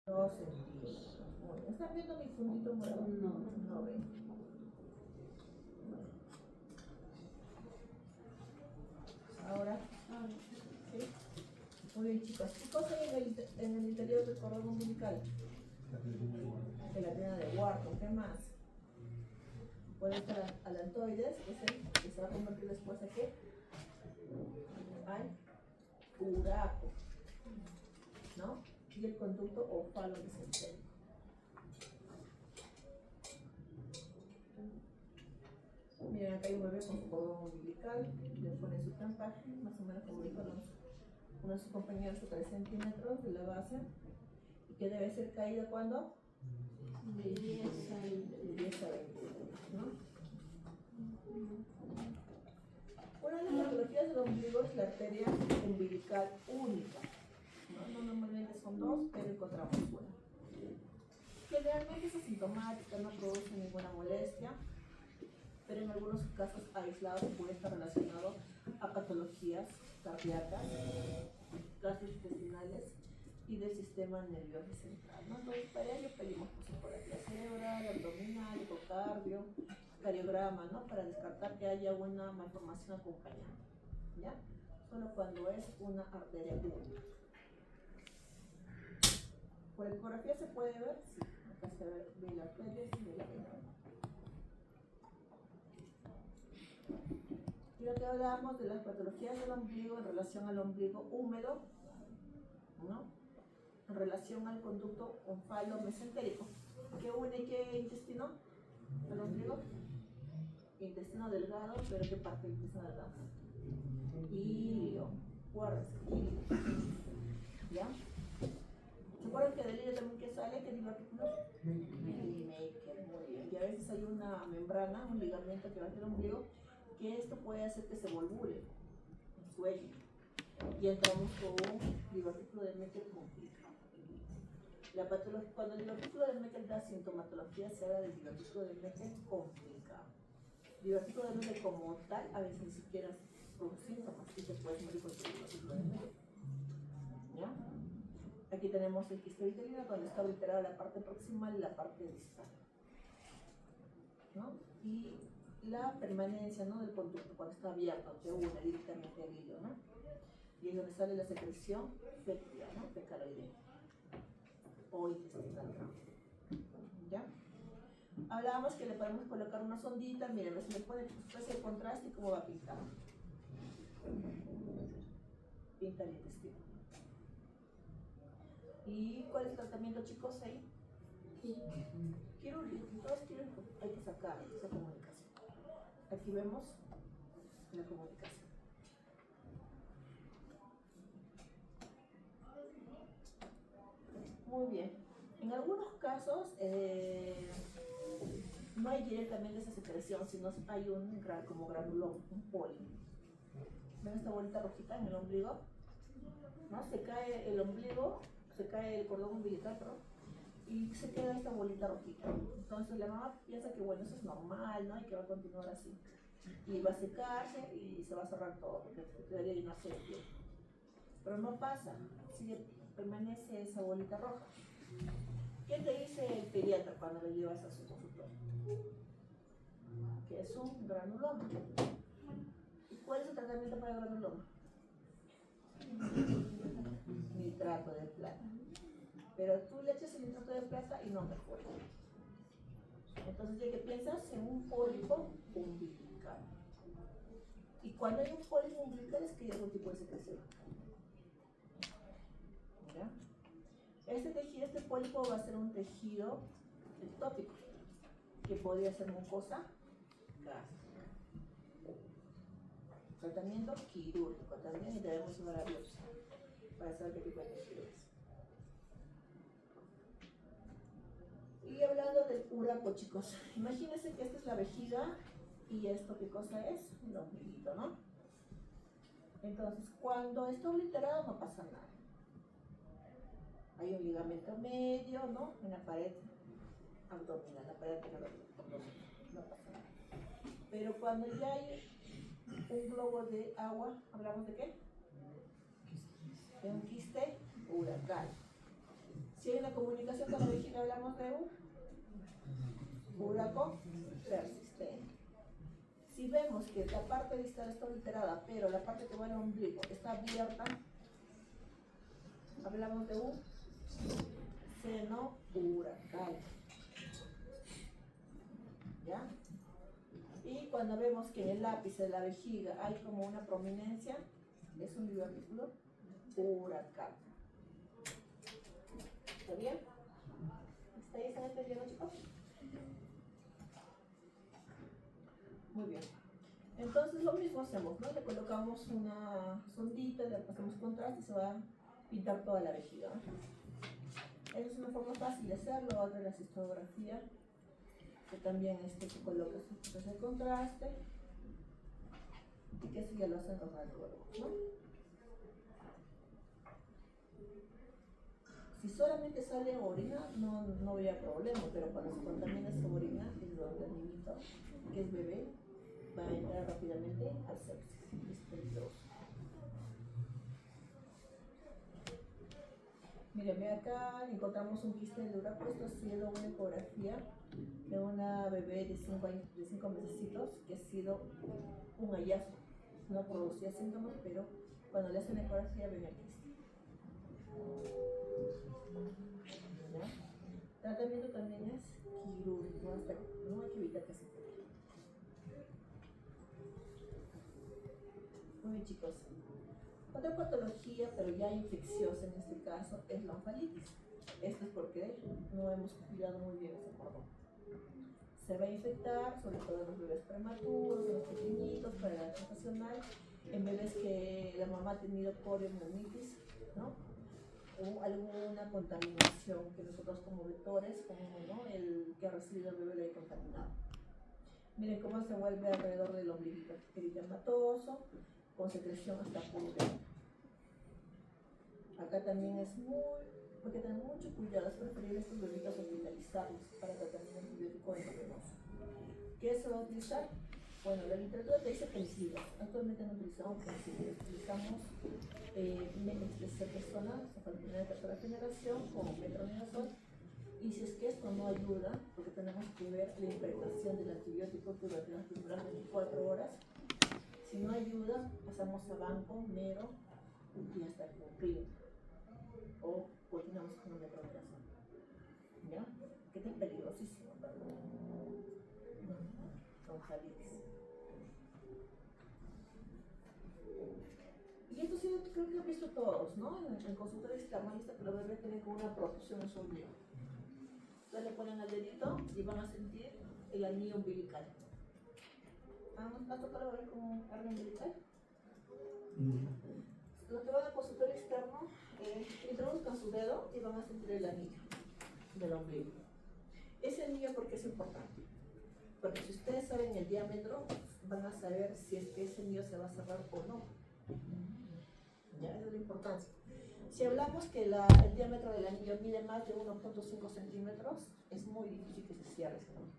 No centímetros. Muy bien. ¿Están viendo mi puntito morado? No ven. Ahora, ¿sí? Muy bien, chicos. ¿Qué cosa hay en el interior del cordón umbilical? Gelatina de Wharton. ¿Qué más? Puede estar alantoides, que es el que se va a convertir después a qué? Al uraco, ¿no? Y el conducto ófalo-mesentérico. Miren, acá hay un bebé con su cordón umbilical, le pone su tampaje, más o menos como dijo uno de sus compañeros, 3 centímetros de la base, y que debe ser caída cuando de 10 a 20, ¿no? Una de las patologías del ombligo es la arteria umbilical única, ¿no? Normalmente son 2, pero encontramos una. Generalmente es asintomática, no produce ninguna molestia, pero en algunos casos aislados puede estar relacionado a patologías cardíacas, gastrointestinales y del sistema nervioso central, ¿no? Entonces, para ello pedimos musicografía cerebral, abdominal, ecocardio, cariograma, ¿no? Para descartar que haya una malformación acompañante, ¿ya? Solo cuando es una arteria única. Por ecografía se puede ver, sí, acá se ve la arteria y ve la vena. Y lo que hablábamos de las patologías del ombligo en relación al ombligo húmedo, ¿no? En relación al conducto ófalo-mesentérico. ¿Qué une qué intestino? El ombligo. Intestino delgado, pero ¿qué parte del intestino delgado? Ilio. Guárdense, ilio. ¿Ya? ¿Se acuerdan que del ilio también que sale? ¿Qué divertículo? Millimaker, muy bien. Y a veces hay una membrana, un ligamento que va hacia el ombligo, que esto puede hacer que se volvule, sueño. Y entramos con un divertículo de Meckel complicado. La patología, cuando el divertículo de Meckel da sintomatología, se habla del divertículo de Meckel complicado. Divertículo de Meckel como tal, a veces ni siquiera produce síntomas y te puedes morir con el divertículo de Meckel. ¿Ya? Aquí tenemos el quiste vitelino, donde está obliterada la parte proximal y la parte distal, ¿no? Y la permanencia, ¿no? Del conducto cuando está abierto, que une directamente al hilo, ¿no? Y es donde sale la secreción fétida, ¿no? Fecaloidea o intestinal, ¿ya? Hablábamos que le podemos colocar una sondita, miren, se le pone el contraste y cómo va a pintar. Pinta el intestino. ¿Y cuál es el tratamiento, chicos, ahí? Quirúrgico, todo es quirúrgico, hay que sacar esa comunicación. Aquí vemos la comunicación. Muy bien. En algunos casos no hay directamente esa secreción, sino hay un como granulón, un pólipo. ¿Ven esta bolita rojita en el ombligo? ¿No? Se cae el ombligo, se cae el cordón umbilical, perdón, y se queda esta bolita rojita. Entonces la mamá piensa que bueno, eso es normal, ¿no? Y que va a continuar así. Y va a secarse y se va a cerrar todo, porque debería llenarse de piel. Pero no pasa, sigue, permanece esa bolita roja. ¿Qué te dice el pediatra cuando le llevas a su consultorio? Que es un granuloma. ¿Y cuál es el tratamiento para el granuloma? Nitrato de plata. Pero tú le echas el nitrato de plata y no mejora. Entonces, ¿ya qué piensas? En un pólipo umbilical. Y cuando hay un pólipo umbilical es que hay algún tipo de secreción. ¿Ya? Este tejido, este pólipo va a ser un tejido ectópico, que podría ser mucosa gástrica. Tratamiento quirúrgico también, y debemos llevar a biopsia para saber qué tipo de tejido es. Y hablando del uraco, chicos, imagínense que esta es la vejiga y esto, ¿qué cosa es? Un ombliguito, ¿no? Entonces, cuando está obliterado no pasa nada. Hay un ligamento medio, ¿no? En la pared abdominal, la pared abdominal, no pasa nada. Pero cuando ya hay un globo de agua, ¿hablamos de qué? De un quiste uracal. Si hay una comunicación con la vejiga, hablamos de un buraco persistente. Si vemos que la parte distal está alterada, pero la parte que va al ombligo está abierta, hablamos de un seno uracal. ¿Ya? Y cuando vemos que en el ápice de la vejiga hay como una prominencia, es un divertículo uracal. ¿Está bien? ¿Está ahí? ¿Están entendiendo, chicos? Muy bien. Entonces lo mismo hacemos, ¿no? Le colocamos una sondita, le pasamos contraste y se va a pintar toda la vejiga, ¿no? Esa es una forma fácil de hacerlo. Otra es la cistografía, que también se coloca el contraste y que eso ya lo hacen los radiólogos, ¿no? Si solamente sale orina, no habría problema, pero cuando se contamina esa orina, es donde el niñito, que es bebé, va a entrar rápidamente al sepsis. Es peligroso. Miren, acá encontramos un quiste de uraco. Esto ha sido una ecografía de una bebé de 5 mesecitos que ha sido un hallazgo. No producía síntomas, pero cuando le hacen la ecografía ven el quiste. ¿Ya? El tratamiento también es quirúrgico, no hay que evitar que se pegue. Muy bien, chicos. Otra patología, pero ya infecciosa en este caso, es la oncalitis. Esto es porque no hemos cuidado muy bien ese cordón. Se va a infectar, sobre todo en los bebés prematuros, en los pequeñitos, para la gestacional, en bebés que la mamá ha tenido poliomielitis, ¿no? O alguna contaminación que nosotros como vectores, como, ¿no?, el que ha recibido el bebé le ha contaminado. Miren cómo se vuelve alrededor del ombliguito eritematoso, con secreción hasta purulenta. Acá también es hay que tener mucho cuidado, es preferible estos bebitos hospitalizarlos para tratamiento antibiótico endovenoso. ¿Qué se va a utilizar? Bueno, la literatura te dice penicilina. Actualmente no utilizamos penicilina, utilizamos methotrexato, cefalopina de tercera generación, o metronidazol. Y si es que esto no ayuda, porque tenemos que ver la impregnación del antibiótico durante las primeras 24 horas. Si no ayuda, pasamos a banco, mero y hasta el clínico. O continuamos con una metronidazol. ¿Ya? Que es peligrosísimo para oncalitis. Y esto sí, creo que lo han visto todos, ¿no? En el consultorio externalista, que los bebés tienen como una protrusión en su ombligo. Entonces le ponen al dedito y van a sentir el anillo umbilical. ¿Has tocado ver como hernia umbilical? Los que van al consultorio externo introduzcan su dedo y van a sentir el anillo del ombligo. Ese anillo, ¿por qué es importante? Porque si ustedes saben el diámetro, van a saber si es que ese anillo se va a cerrar o no. Ya, esa es la importancia. Si hablamos que el diámetro del anillo mide más de 1.5 centímetros, es muy difícil que se cierre ese anillo.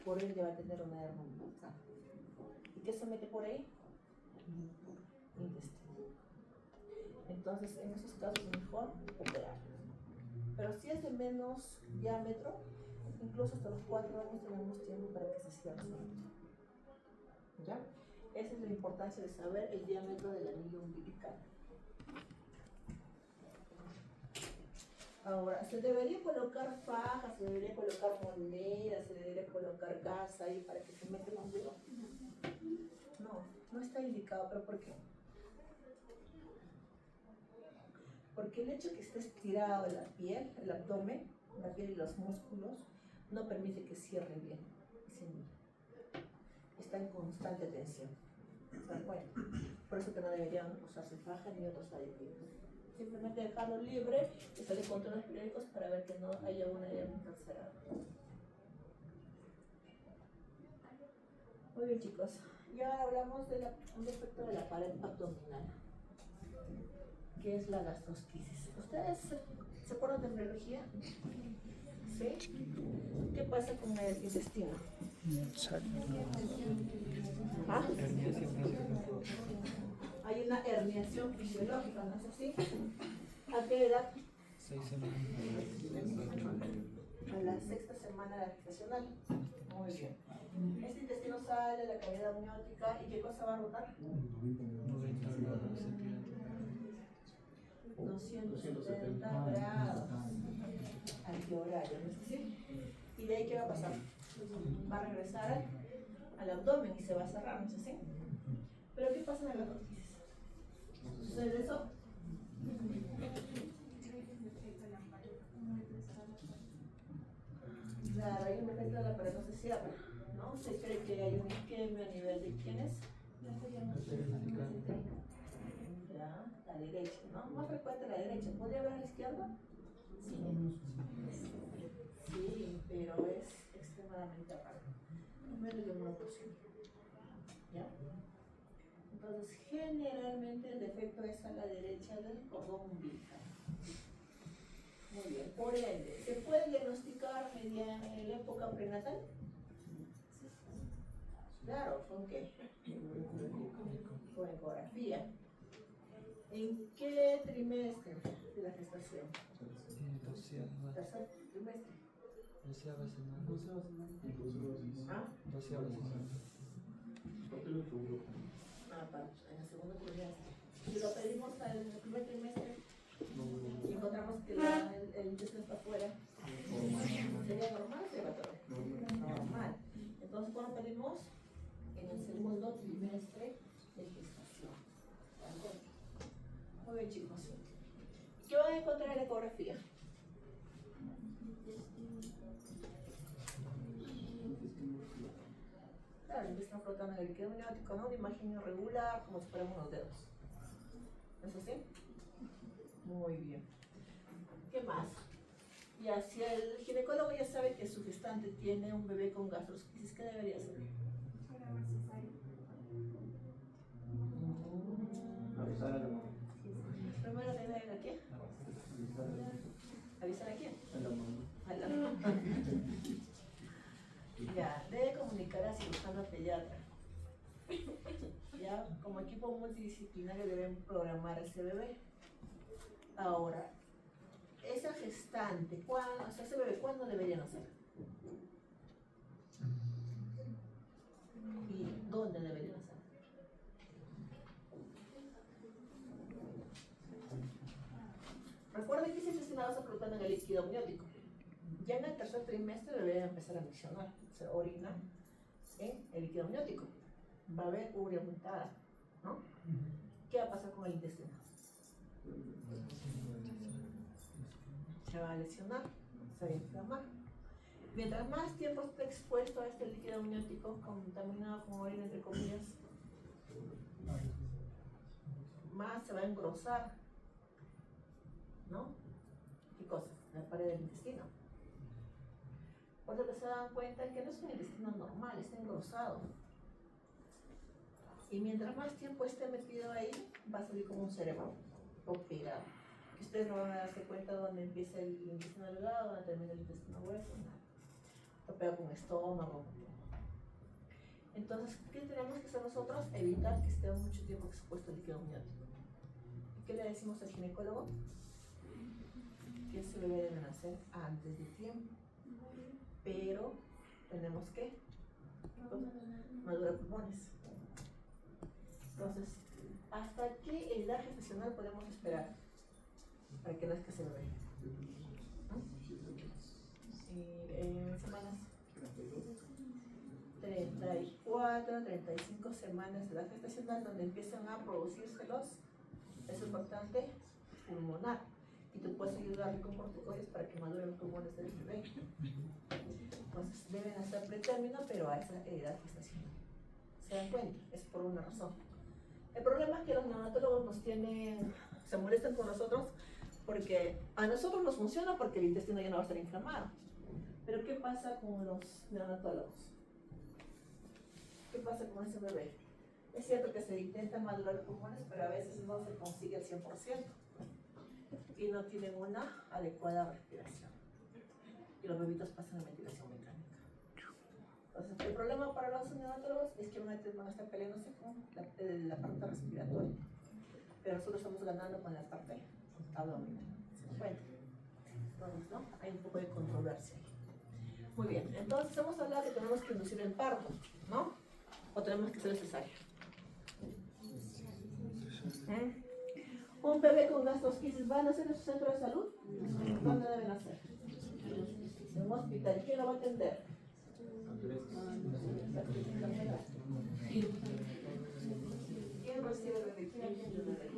Por ende va a tener una hernia umbilical. ¿Y qué se mete por ahí? Intestino. Entonces, en esos casos es mejor operar. Pero si es de menos diámetro, incluso hasta los 4 años tenemos tiempo para que se cierre. ¿Ya? Esa es la importancia de saber el diámetro del anillo umbilical. Ahora, se debería colocar fajas, se debería colocar monedas, se debería colocar gas ahí para que se meta el ombligo. No está indicado, pero ¿por qué? Porque el hecho que esté estirado la piel, el abdomen, la piel y los músculos, no permite que cierre bien ese niño. Está en constante tensión. Bueno, por eso que no deberían usarse faja ni otros aditivos. Simplemente dejarlo libre y salir con controles periódicos para ver que no haya una hernia encarcerada. Muy bien, chicos. Y ahora hablamos de un defecto de la pared abdominal, que es la gastrosquisis. ¿Ustedes se acuerdan de embriología? ¿Sí? ¿Qué pasa con el intestino? ¿Ah? Hay una herniación fisiológica, ¿no es así? ¿A qué edad? 6 semanas. A la sexta semana gestacional. Muy bien. Este intestino sale de la cavidad amniótica y ¿qué cosa va a rotar? 90 grados centígrados. 270 grados. Antihorario, ¿no es así? ¿Y de ahí qué va a pasar? Va a regresar al abdomen y se va a cerrar, ¿no es así? ¿Pero qué pasa en las noticias? ¿Sucede eso? Claro, hay un efecto de la pared no se cierra, ¿no? Se cree que hay un isquemia a nivel de quiénes. Ya, la derecha, ¿no? Más frecuente la derecha. ¿Podría haber a la izquierda? Sí, pero es extremadamente raro. Menos de 1%. ¿Ya? Entonces, generalmente el defecto es a la derecha del cordón umbilical. Muy bien. Por ende, ¿se puede diagnosticar en la época prenatal? Claro, ¿con qué? Con ecografía. ¿En qué trimestre de la gestación? Tercer trimestre. 12ª semana. ¿Ah? 12ª semana. En el segundo trimestre. Si lo pedimos en el primer trimestre y encontramos que el intestino está afuera, ¿sería normal o sería patológico? Normal. Entonces, ¿cuándo pedimos? En el segundo trimestre de gestación. Muy bien, chicos. ¿Qué van a encontrar en la ecografía? Claro, el intestino flotando en el líquido amniótico, ¿no? Una imagen irregular, como si fuéramos los dedos. ¿Es así? Muy bien. ¿Qué más? Ya, si el ginecólogo ya sabe que su gestante tiene un bebé con gastrosquisis, ¿qué debería hacer? Avisar a la mamá. Primero debe ir a quién? ¿Avisar a quién? A la mamá. A la mamá. Ya, debe comunicar a cirujano pediatra. Ya, como equipo multidisciplinario deben programar a ese bebé. Ahora, esa gestante, o sea, ese bebé, ¿cuándo debería nacer? ¿Y dónde debería nacer? Recuerden que ese intestino va flotando en el líquido amniótico. Ya en el tercer trimestre debe empezar a miccionar, se orina en el líquido amniótico. Va a haber urea abundada, ¿no? ¿Qué va a pasar con el intestino? Se va a lesionar, se va a inflamar. Mientras más tiempo esté expuesto a este líquido amniótico contaminado con orina, entre comillas, más se va a engrosar, ¿no? ¿Qué cosa? La pared del intestino. Por lo que se dan cuenta que no es un intestino normal, está engrosado. Y mientras más tiempo esté metido ahí, va a salir como un cerebro operado. Que ustedes no van a darse cuenta dónde empieza el intestino delgado, dónde termina el intestino grueso, nada. Operado con estómago. Entonces, ¿qué tenemos que hacer nosotros? Evitar que esté mucho tiempo expuesto al líquido amniótico. ¿Y qué le decimos al ginecólogo? Que ese bebé debe nacer antes de tiempo. Pero tenemos que madurar pulmones. Entonces, ¿hasta qué edad gestacional podemos esperar para que nazca ese bebé? En semanas 34, 35 semanas de edad gestacional, donde empiezan a producirse es importante, pulmonar. Y tú puedes ayudarle con corticoides para que maduren los pulmones del bebé. Entonces deben hacer pretérmino, pero a esa edad gestacional. ¿Se dan cuenta? Es por una razón. El problema es que los neonatólogos se molestan con nosotros porque a nosotros nos funciona porque el intestino ya no va a estar inflamado. Pero ¿qué pasa con los neonatólogos? ¿Qué pasa con ese bebé? Es cierto que se intenta madurar los pulmones, pero a veces no se consigue al 100% y no tienen una adecuada respiración. Y los bebitos pasan a ventilación mecánica. Entonces, el problema para los neonatólogos es que van a estar peleándose con la parte respiratoria. Pero nosotros estamos ganando con la parte abdominal. ¿Se dan cuenta? Entonces, ¿no? Hay un poco de controversia ahí. Muy bien, entonces hemos hablado que tenemos que inducir el parto, ¿no? O tenemos que hacer cesárea. ¿Un bebé con gastrosquisis va a nacer en su centro de salud? ¿Dónde debe nacer? En un hospital. ¿Quién lo va a atender? ¿Quién recibe el bebé? ¿Quién atiende el bebé?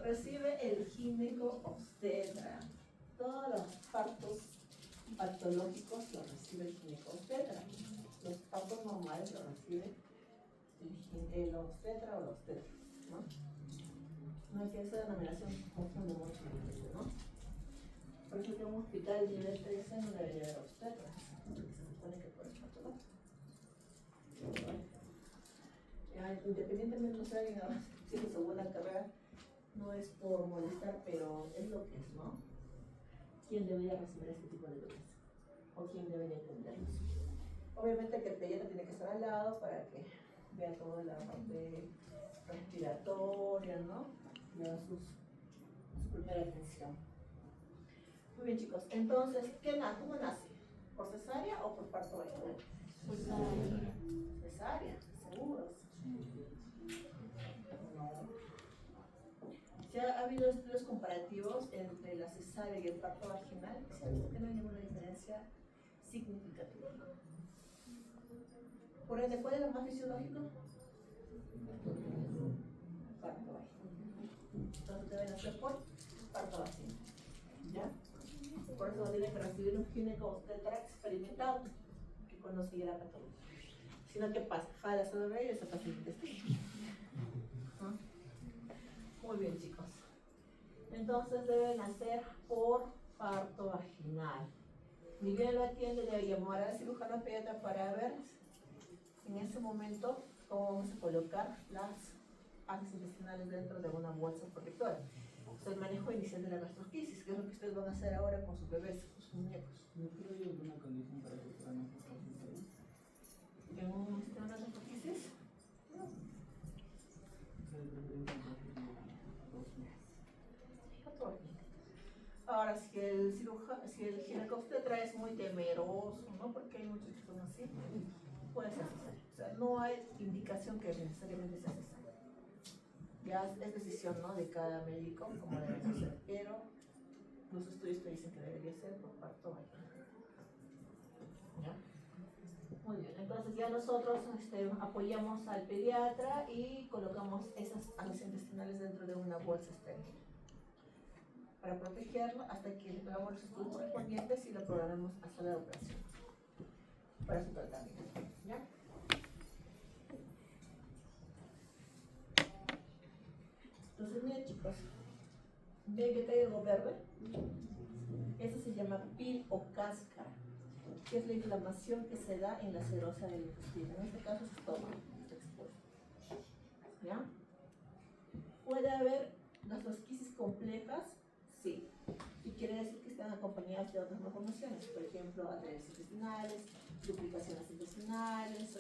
Recibe el gineco obstetra. Todos los partos patológicos los recibe el gineco obstetra. Los partos normales los recibe el obstetra o la obstetra, ¿no? No hay que hacer la denominación, confunde mucho la gente, ¿no? Por eso que un hospital de nivel 13 no debería haber obstetras, porque se supone que por eso patológico. Independientemente no sea alguien ahora si es su buena carrera, no es por molestar, pero es lo que es, ¿no? ¿Quién debería recibir este tipo de bebés? ¿O quién debería atenderlos? Obviamente que el pediatra tiene que estar al lado para que vea toda la parte respiratoria, ¿no? Y haga su primera atención. Muy bien, chicos. Entonces, ¿cómo nace? ¿Por cesárea o por parto vaginal? Cesárea. Cesárea, seguros. No. Si ha habido estudios comparativos entre la cesárea y el parto vaginal, se ha visto que no hay ninguna diferencia significativa. Por ende, ¿cuál es lo más fisiológico? Parto vaginal. Entonces deben hacer por parto vaginal. ¿Ya? Por eso tiene que recibir un gineco obstetra experimentado que conocía la patología. Si no, ¿qué pasa? Jala su bebé y esa paciente intestino. ¿Ah? Muy bien, chicos. Entonces deben hacer por parto vaginal. Ni bien lo atiende, debe llamar al cirujano pediatra para ver en ese momento cómo vamos a colocar las heces intestinales dentro de una bolsa protectora. O sea, el manejo inicial de la gastrosquisis, que es lo que ustedes van a hacer ahora con sus bebés, con sus muñecos. ¿No creo que hay alguna condición para que puedan hacer ahí? ¿En un sistema de gastrosquisis? No. Ahora, si el ginecobstetra es muy temeroso, ¿no? Porque hay muchos que son así, puede ser cesárea. O sea, no hay indicación que necesariamente sea cesárea. Ya es decisión, ¿no?, de cada médico cómo debe ser, pero los estudios te dicen que debería ser por parto vaginal. ¿Ya? Muy bien, entonces ya nosotros apoyamos al pediatra y colocamos esas heces intestinales dentro de una bolsa estéril para protegerlo hasta que hagamos los estudios correspondientes y lo programemos a sala de operación para su tratamiento. ¿Ya? Entonces, miren, chicos, ven que hay algo verde. Eso se llama pil o cáscara, que es la inflamación que se da en la serosa del intestino. En este caso es estómago, está expuesto. ¿Ya? ¿Puede haber gastrosquisis complejas? Sí. Y quiere decir que están acompañadas de otras malformaciones, por ejemplo, adherencias intestinales, duplicaciones intestinales,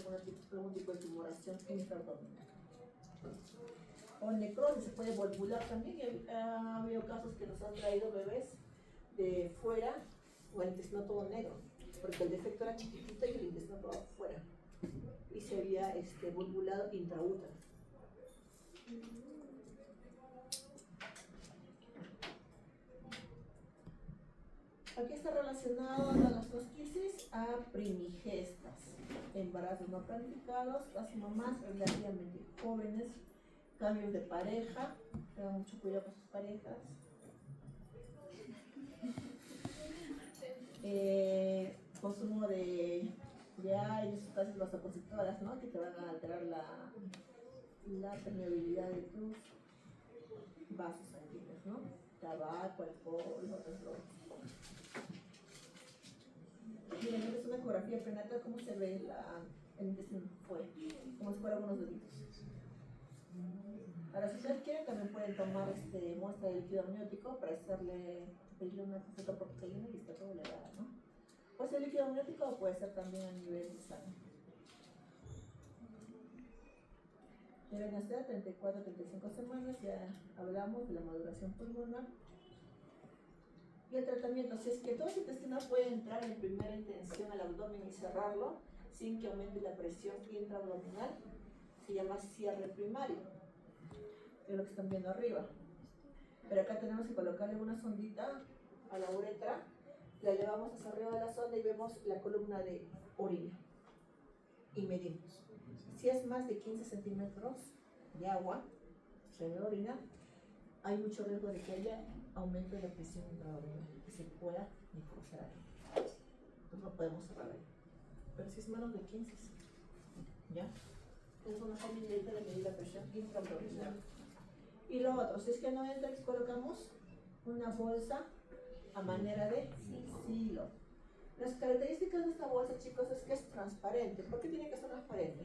algún tipo de tumoración intraabdominal. O necrosis, se puede volvular también. Ha habido casos que nos han traído bebés de fuera o el intestino todo negro, porque el defecto era chiquitito y el intestino todo afuera, y se había volvulado intraútero. Aquí está relacionado la gastrosquisis a primigestas, embarazos no planificados, las mamás relativamente jóvenes, cambios de pareja, tengan mucho cuidado con sus parejas, consumo de aire, sustancias vasoconstrictoras, ¿no?, que te van a alterar la permeabilidad de tus vasos sanguíneos, ¿no? Tabaco, alcohol, otras drogas. Miren, esta es una ecografía prenatal, cómo se ve el intestino fuera, como si fueran unos deditos. Ahora, si ustedes quieren, también pueden tomar muestra de líquido amniótico para pedirle una fetoproteína y está todo elevada, ¿no? Puede ser líquido amniótico o puede ser también a nivel de sangre. Deben hacer 34 35 semanas, ya hablamos de la maduración pulmonar. Y el tratamiento, si es que todo el intestino puede entrar en primera intención al abdomen y cerrarlo sin que aumente la presión intraabdominal, se llama cierre primario, que es lo que están viendo arriba. Pero acá tenemos que colocarle una sondita a la uretra, la elevamos hacia arriba de la sonda y vemos la columna de orina y medimos. Si es más de 15 centímetros de agua, o sea, de orina, hay mucho riesgo de que haya aumento de la presión intraabdominal, que se pueda necrosar. Entonces no podemos cerrar ahí. Pero si es menos de 15, ¿ya? Es una forma indirecta de medir la presión intraabdominal. Y lo otro, si es que no entra, colocamos una bolsa a manera de silo. Las características de esta bolsa, chicos, es que es transparente. ¿Por qué tiene que ser transparente?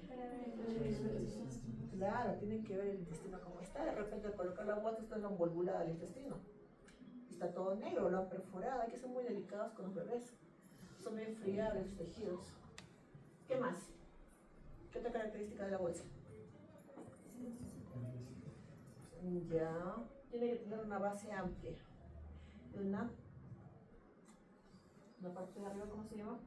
Claro, tienen que ver el intestino como está. De repente al colocar la bolsa, esto es la volvulada del intestino. Está todo negro, lo han perforado. Hay que ser muy delicados con los bebés. Son bien friables los tejidos. ¿Qué más? ¿Qué otra característica de la bolsa? Ya, tiene que tener una base amplia. Una parte de arriba, ¿cómo se llama?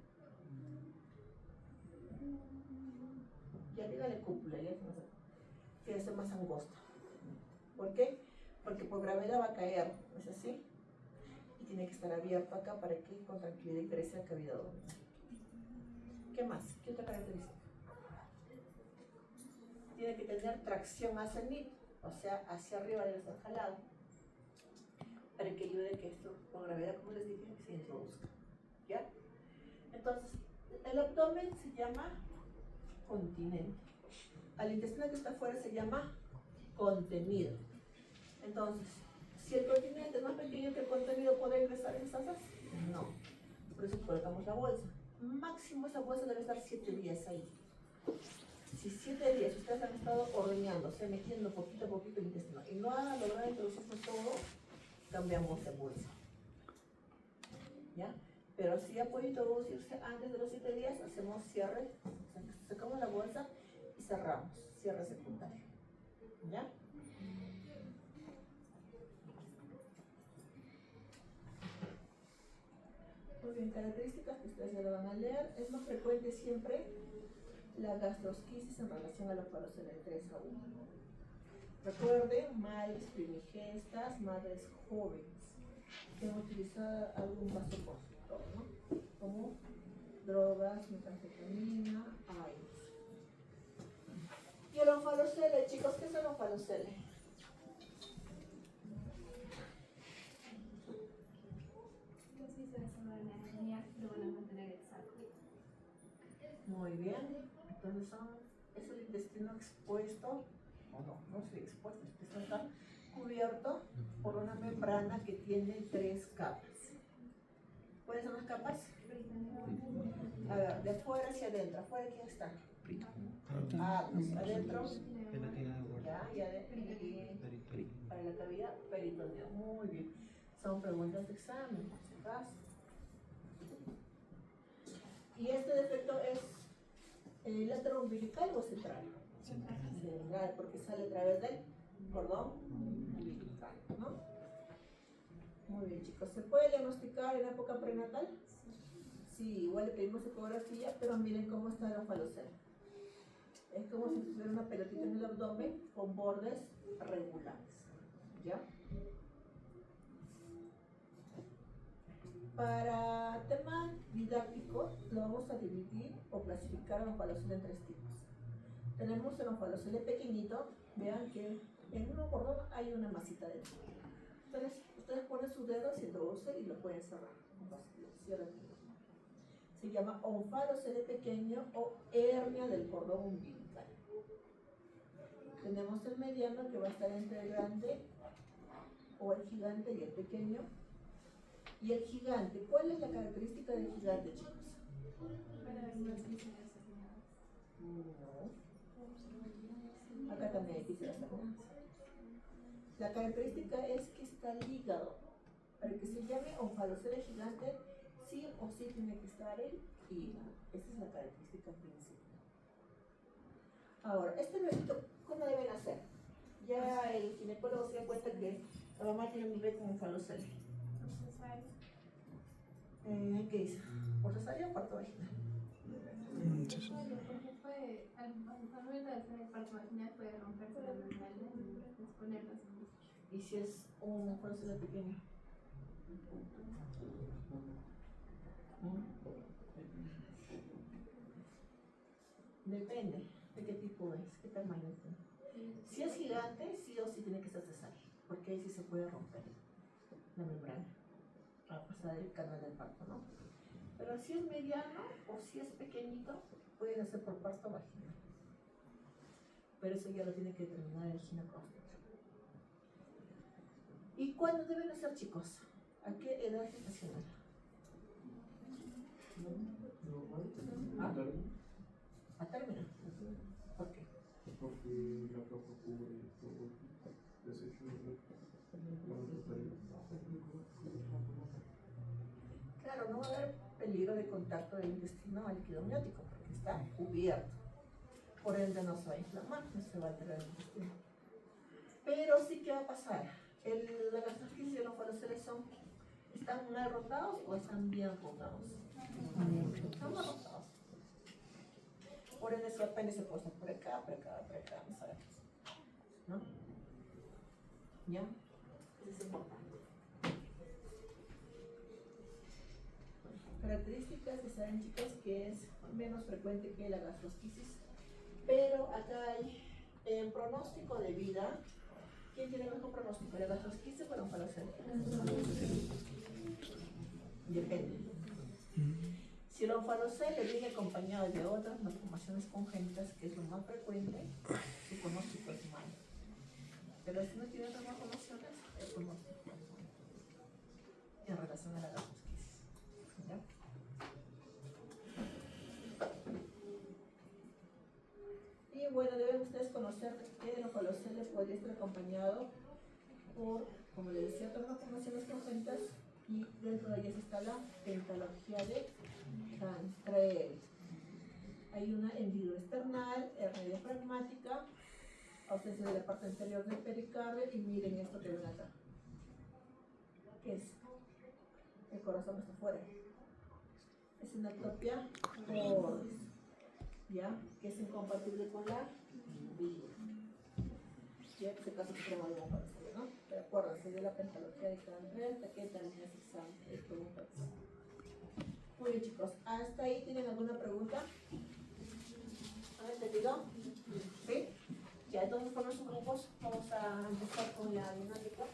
Y arriba la cúpula, ya se me hace. Tiene que ser más angosta. ¿Por qué? Porque por gravedad va a caer, ¿no es así? Y tiene que estar abierto acá para que con tranquilidad ingrese a la cavidad abdominal. ¿Qué más? ¿Qué otra característica? Tiene que tener tracción hacia el nido, o sea, hacia arriba debe estar jalado, para que ayude a que esto, con gravedad, como les dije, se introduzca. ¿Ya? Entonces, el abdomen se llama continente. Al intestino que está afuera se llama contenido. Entonces, si el continente es más pequeño que el contenido, ¿puede ingresar en esas? No. Por eso colocamos la bolsa. Máximo esa bolsa debe estar 7 días ahí. Si 7 días ustedes han estado ordeñándose, metiendo poquito a poquito el intestino y no han logrado introducirse todo, cambiamos de bolsa. ¿Ya? Pero si ya puede introducirse antes de los 7 días, hacemos cierre, sacamos la bolsa y cerramos, cierre secundario. ¿Ya? Muy bien, características que ustedes ya lo van a leer. Es más frecuente siempre la gastrosquisis en relación a los falos de 3 a 1. Recuerden, madres primigestas, madres jóvenes que han utilizado algún vasoconstrictor, ¿no? Como drogas, metanfetamina, AIDS. Y el onfalocele, chicos, ¿qué es el onfalocele? Muy bien, entonces es el intestino expuesto, o no es el expuesto, el intestino está cubierto por una membrana que tiene 3 capas. ¿Cuáles son las capas? A ver, de afuera hacia adentro. ¿Afuera quién está? Pues adentro. Ya, y para la cavidad peritoneal. Muy bien. Son preguntas de examen, por si acaso. ¿Y este defecto es lateral umbilical o central? Central, porque sale a través del cordón umbilical, ¿no? Muy bien, chicos. ¿Se puede diagnosticar en época prenatal? Sí, igual le pedimos ecografía, pero miren cómo está el onfalocele. Es como si tuviera una pelotita en el abdomen con bordes regulares. ¿Ya? Para tema didáctico, lo vamos a dividir o clasificar el onfalocele en 3 tipos. Tenemos el onfalocele pequeñito, vean que en un cordón hay una masita dentro. Entonces, ustedes ponen sus dedos, se introducen y lo pueden cerrar. Se llama onfalocele pequeño o hernia del cordón umbilical. Tenemos el mediano que va a estar entre el grande o el gigante y el pequeño. Y el gigante, ¿cuál es la característica del gigante, chicos? No. Acá también hay quisiera saber. La característica es que está ligado. Para que se llame onfalocele gigante, sí o sí tiene que estar el hígado. Esa es la característica principal. Ahora, este bebito, ¿Cómo deben hacer? Ya el ginecólogo se da cuenta que la mamá tiene un bebé con falocel. ¿Qué dice? ¿Por cesárea o parto vaginal? Porque puede, al momento de hacer el parto vaginal puede romperse la membrana y exponerlas. ¿Y si es un falocel pequeño? Depende de qué tipo es, qué tamaño tiene. Si es gigante, sí o sí tiene que ser cesárea, porque ahí sí se puede romper la membrana a pasar el canal del parto, ¿no? Pero si es mediano o si es pequeñito, pueden hacer por parto vaginal. Pero eso ya lo tiene que determinar el ginecólogo. ¿Y cuándo deben hacer, chicos? ¿A qué edad gestacional? ¿A término? ¿Por qué? Porque la capa cubre todo el desecho de Claro, no va a haber peligro de contacto del intestino al líquido amniótico porque está cubierto. Por ende no se va a inflamar, no se va a alterar el intestino. Pero sí que va a pasar. La gastrosquisis y los faloceles ¿están mal rotados o están bien rotados? Están mal rotados. Por ende su apéndice puede estar por acá, no sabemos. ¿No? ¿Ya? Eso es importante. Características, ya saben, chicos, que es menos frecuente que la gastrosquisis, pero acá hay en pronóstico de vida. ¿Quién tiene el mejor pronóstico? ¿La gastrosquisis o la falocel? Depende. Si el onfalocel le viene acompañado de otras malformaciones congénitas, que es lo más frecuente, su pronóstico es malo. Pero si no tiene otras malformaciones, el pronóstico es bueno en relación a la gastrosquisis. ¿Ya? Y bueno, deben ustedes conocer que el onfalocel podría estar acompañado por, como les decía, otras malformaciones congénitas, y dentro de ellas está la pentalogía de Cantrell. Hay una hendidura esternal, hernia diafragmática, ausencia de la parte anterior del pericardio, y miren esto que ven acá. ¿Qué es? El corazón está afuera. Es una ectopia cordis, ¿ya? Que es incompatible con la vida. Y en este caso se llama homofalocel, ¿no? Pero acuérdense de la pentalogía de Cantrell, que también es examen de preguntas. Muy bien, chicos, ¿hasta ahí tienen alguna pregunta? ¿Han entendido? ¿Sí? Ya, entonces con los grupos vamos a empezar con la dinámica.